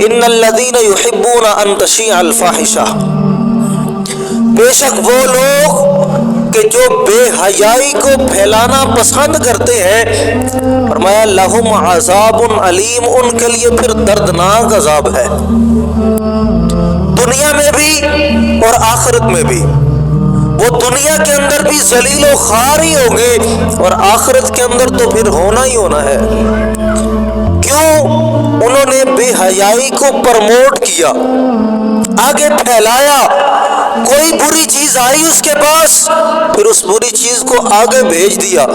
ان الذین یحبون ان تشیع الفاحشہ، بے شک وہ لوگ کہ جو بے حیائی کو پھیلانا پسند کرتے ہیں، فرمایا لہم عذاب علیم، ان کے لیے پھر دردناک عذاب ہے، دنیا میں بھی اور آخرت میں بھی۔ وہ دنیا کے اندر بھی ذلیل و خوار ہی ہوں گے اور آخرت کے اندر تو پھر ہونا ہی ہونا ہے۔ کیوں؟ انہوں نے بے حیائی کو پروموٹ کیا، آگے پھیلایا، کوئی بری چیز آئی اس کے پاس، پھر اس بری چیز کو آگے بھیج دیا۔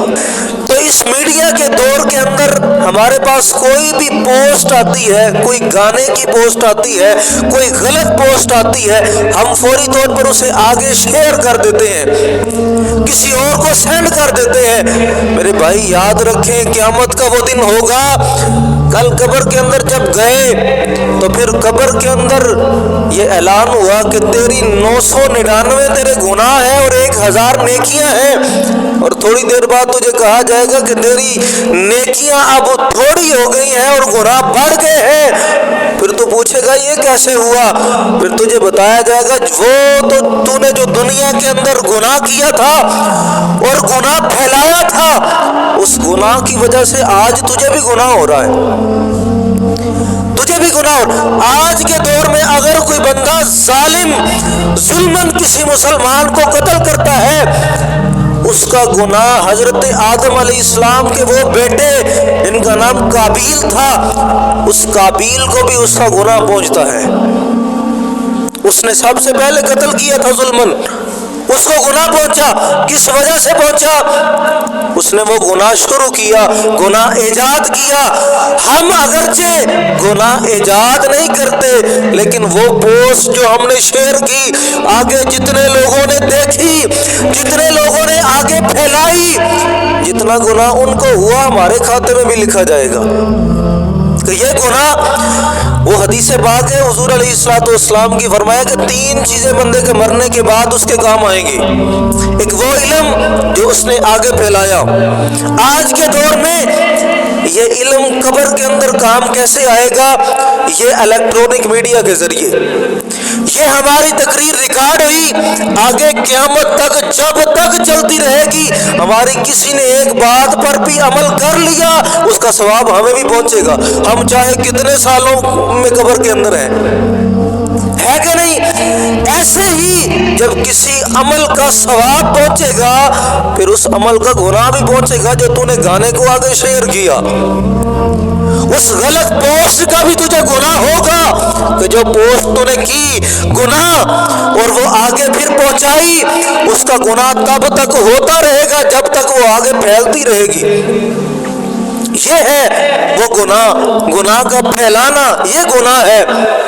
تو اس میڈیا کے دور کے اندر ہمارے پاس کوئی بھی پوسٹ آتی ہے، کوئی گانے کی پوسٹ آتی ہے، کوئی غلط پوسٹ آتی ہے، ہم فوری طور پر اسے آگے شیئر کر دیتے ہیں، کسی اور کو سینڈ کر دیتے ہیں۔ میرے بھائی یاد رکھیں، قیامت کا وہ دن ہوگا، کل قبر کے اندر جب گئے تو پھر قبر کے اندر یہ اعلان ہوا کہ تیری 999 تیرے گناہ ہیں اور 1000 نیکیاں ہیں، اور تھوڑی دیر بعد تجھے کہا جائے گا کہ تیری نیکیاں اب تھوڑی ہو گئی ہیں اور گناہ بڑھ گئے ہیں۔ پھر تو پوچھے گا یہ کیسے ہوا؟ پھر تجھے بتایا جائے گا وہ تو نے جو دنیا کے اندر گناہ کیا تھا اور گناہ پھیلایا تھا، اس گناہ کی وجہ سے آج تجھے بھی گناہ ہو رہا ہے، تجھے بھی گناہ ہو۔ آج کے دور میں اگر کوئی بندہ ظالم ظلماً کسی مسلمان کو قتل کرتا ہے، اس کا گناہ حضرت آدم علیہ السلام کے وہ بیٹے جن کا نام قابیل تھا، اس قابیل کو بھی اس کا گناہ پہنچتا ہے۔ اس نے سب سے پہلے قتل کیا تھا ظلماً، اس کو گناہ پہنچا۔ کس وجہ سے پہنچا؟ اس نے وہ گناہ شروع کیا، گناہ ایجاد کیا۔ ہم اگرچہ گناہ ایجاد نہیں کرتے، لیکن وہ پوسٹ جو ہم نے شیئر کی، آگے جتنے لوگوں نے دیکھی، جتنے لوگوں نے آگے پھیلائی، جتنا گناہ ان کو ہوا ہمارے کھاتے میں بھی لکھا جائے گا۔ کہ یہ گناہ، وہ حدیث پاک ہے، حضور علیہ الصلوۃ والسلام کی فرمایا کہ 3 چیزیں بندے کے مرنے کے بعد اس کے کام آئیں گی۔ ایک وہ علم جو اس نے آگے پھیلایا۔ آج کے دور میں یہ علم قبر کے اندر کام کیسے آئے گا؟ یہ الیکٹرونک میڈیا کے ذریعے۔ یہ ہماری تقریر ریکارڈ ہوئی، آگے قیامت تک جب تک چلتی رہے گی، ہماری کسی نے ایک بات پر بھی عمل کر لیا، اس کا ثواب ہمیں بھی پہنچے گا، ہم چاہے کتنے سالوں میں قبر کے اندر ہیں، ہے کہ نہیں؟ ایسے ہی جب کسی عمل کا ثواب پہنچے گا، پھر اس عمل کا گناہ بھی پہنچے گا جو تو نے گانے کو آگے شیئر کیا۔ اس غلط پوسٹ کا بھی تجھے گناہ ہوگا کہ جو پوسٹ تو نے کی، گناہ، اور وہ آگے پھر پہنچائی، اس کا گناہ تب تک ہوتا رہے گا جب تک وہ آگے پھیلتی رہے گی۔ یہ ہے وہ گناہ، گناہ کا پھیلانا، یہ گناہ ہے۔